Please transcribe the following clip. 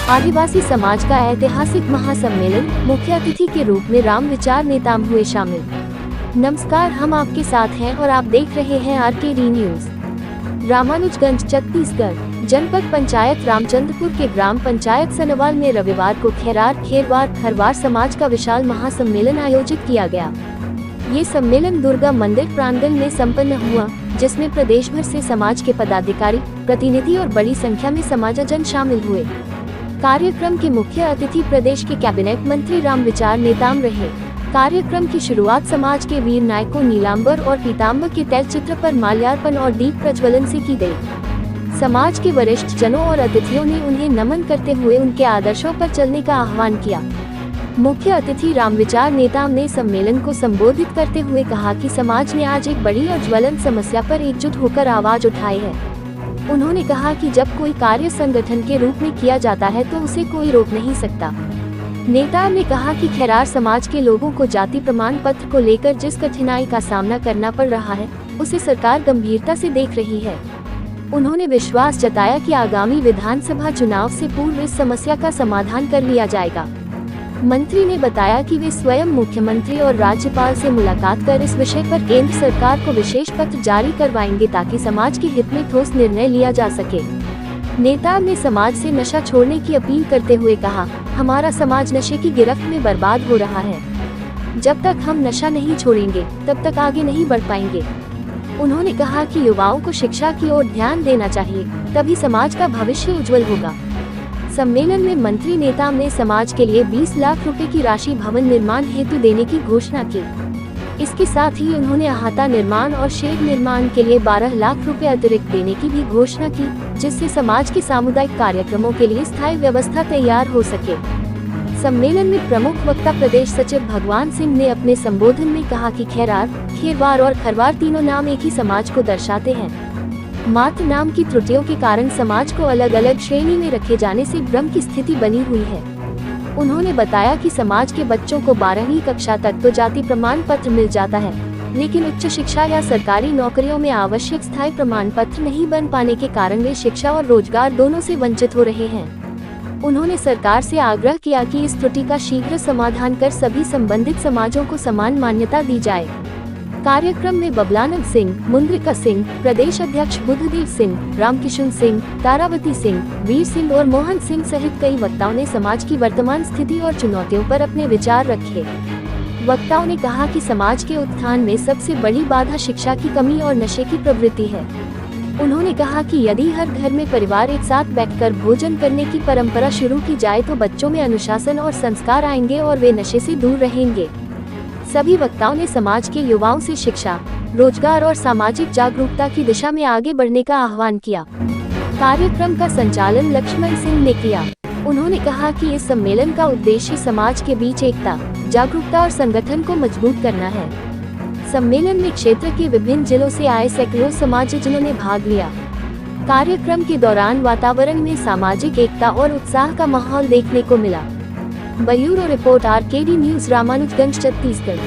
आदिवासी समाज का ऐतिहासिक महासम्मेलन, मुख्य अतिथि के रूप में राम विचार नेताम हुए शामिल। नमस्कार, हम आपके साथ हैं और आप देख रहे हैं आरकेडी न्यूज। रामानुजगंज, छत्तीसगढ़। जनपद पंचायत रामचंद्रपुर के ग्राम पंचायत सनवाल में रविवार को खैरार, खेरवार, खरवार समाज का विशाल महासम्मेलन आयोजित किया गया। ये सम्मेलन दुर्गा मंदिर प्रांगण में संपन्न हुआ, जिसमें प्रदेश भर से समाज के पदाधिकारी, प्रतिनिधि और बड़ी संख्या में समाजजन शामिल हुए। कार्यक्रम के मुख्य अतिथि प्रदेश के कैबिनेट मंत्री राम विचार नेताम रहे। कार्यक्रम की शुरुआत समाज के वीर नायकों नीलांबर और पीताम्बर के तैलचित्र पर माल्यार्पण और दीप प्रज्वलन से की गई। समाज के वरिष्ठ जनों और अतिथियों ने उन्हें नमन करते हुए उनके आदर्शों पर चलने का आह्वान किया। मुख्य अतिथि राम विचार नेताम ने सम्मेलन को संबोधित करते हुए कहा कि समाज ने आज एक बड़ी और ज्वलंत समस्या पर एकजुट होकर आवाज उठाई है। उन्होंने कहा कि जब कोई कार्य संगठन के रूप में किया जाता है तो उसे कोई रोक नहीं सकता। नेता ने कहा कि खैरार समाज के लोगों को जाति प्रमाण पत्र को लेकर जिस कठिनाई का सामना करना पड़ रहा है, उसे सरकार गंभीरता से देख रही है। उन्होंने विश्वास जताया कि आगामी विधानसभा चुनाव से पूर्व इस समस्या का समाधान कर लिया जाएगा। मंत्री ने बताया कि वे स्वयं मुख्यमंत्री और राज्यपाल से मुलाकात कर इस विषय पर केंद्र सरकार को विशेष पत्र जारी करवाएंगे ताकि समाज के हित में ठोस निर्णय लिया जा सके। नेता ने समाज से नशा छोड़ने की अपील करते हुए कहा, हमारा समाज नशे की गिरफ्त में बर्बाद हो रहा है। जब तक हम नशा नहीं छोड़ेंगे तब तक आगे नहीं बढ़ पाएंगे। उन्होंने कहा कि युवाओं को शिक्षा की ओर ध्यान देना चाहिए, तभी समाज का भविष्य उज्जवल होगा। सम्मेलन में मंत्री नेताम ने समाज के लिए 20 लाख रुपए की राशि भवन निर्माण हेतु देने की घोषणा की। इसके साथ ही उन्होंने अहाता निर्माण और शेड निर्माण के लिए 12 लाख रुपए अतिरिक्त देने की भी घोषणा की, जिससे समाज के सामुदायिक कार्यक्रमों के लिए स्थायी व्यवस्था तैयार हो सके। सम्मेलन में प्रमुख वक्ता प्रदेश सचिव भगवान सिंह ने अपने संबोधन में कहा कि खैरार, खेरवार और खरवार तीनों नाम एक ही समाज को दर्शाते हैं। मात्र नाम की त्रुटियों के कारण समाज को अलग अलग श्रेणी में रखे जाने से भ्रम की स्थिति बनी हुई है। उन्होंने बताया कि समाज के बच्चों को 12वीं कक्षा तक तो जाति प्रमाण पत्र मिल जाता है, लेकिन उच्च शिक्षा या सरकारी नौकरियों में आवश्यक स्थायी प्रमाण पत्र नहीं बन पाने के कारण वे शिक्षा और रोजगार दोनों से वंचित हो रहे हैं। उन्होंने सरकार से आग्रह किया कि इस त्रुटि का शीघ्र समाधान कर सभी संबंधित समाजों को समान मान्यता दी जाए। कार्यक्रम में बबलानंद सिंह, मुंद्रिका सिंह, प्रदेश अध्यक्ष बुद्धदेव सिंह, रामकिशन सिंह, तारावती सिंह, वीर सिंह और मोहन सिंह सहित कई वक्ताओं ने समाज की वर्तमान स्थिति और चुनौतियों पर अपने विचार रखे। वक्ताओं ने कहा कि समाज के उत्थान में सबसे बड़ी बाधा शिक्षा की कमी और नशे की प्रवृत्ति है। उन्होंने कहा कि यदि हर घर में परिवार एक साथ बैठकर भोजन करने की परंपरा शुरू की जाए तो बच्चों में अनुशासन और संस्कार आएंगे और वे नशे से दूर रहेंगे। सभी वक्ताओं ने समाज के युवाओं से शिक्षा, रोजगार और सामाजिक जागरूकता की दिशा में आगे बढ़ने का आह्वान किया। कार्यक्रम का संचालन लक्ष्मण सिंह ने किया। उन्होंने कहा कि इस सम्मेलन का उद्देश्य समाज के बीच एकता, जागरूकता और संगठन को मजबूत करना है। सम्मेलन में क्षेत्र के विभिन्न जिलों से आए सैकड़ों समाजजनों ने भाग लिया। कार्यक्रम के दौरान वातावरण में सामाजिक एकता और उत्साह का माहौल देखने को मिला। Bureau report, RKD news, Ramanujganj, Chhattisgarh.